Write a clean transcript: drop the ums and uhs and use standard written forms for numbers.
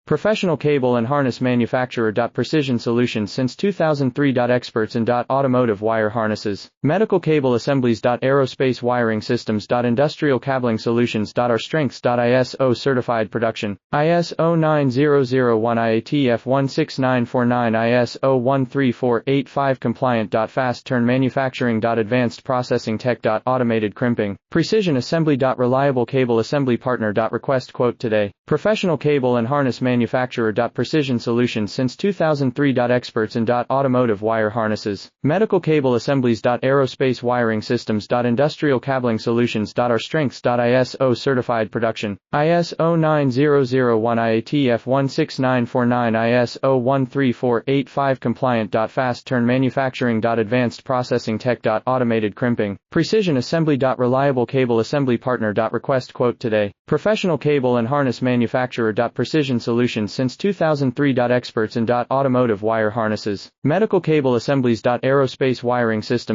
Professional cable and harness manufacturer. Precision Solutions since 2003. Experts in automotive wire harnesses, medical cable assemblies. Aerospace wiring systems. Industrial cabling solutions. Our strengths. ISO certified production, ISO 9001 IATF 16949 ISO 13485 compliant. Fast turn manufacturing. Advanced processing tech. Automated crimping, precision assembly. Reliable cable assembly partner. Request quote today. Professional cable and harness manufacturer. Precision Solutions since 2003. Experts in automotive wire harnesses, medical cable assemblies. Aerospace wiring systems. Industrial cabling solutions. Our strengths. ISO certified production, ISO 9001 IATF 16949 ISO 13485 compliant. Fast turn manufacturing. Advanced processing tech. Automated crimping, precision assembly. Reliable cable assembly partner. Request quote today. Professional cable and harness manufacturer. Precision Solutions since 2003. Experts in automotive wire harnesses, medical cable assemblies. Aerospace wiring systems.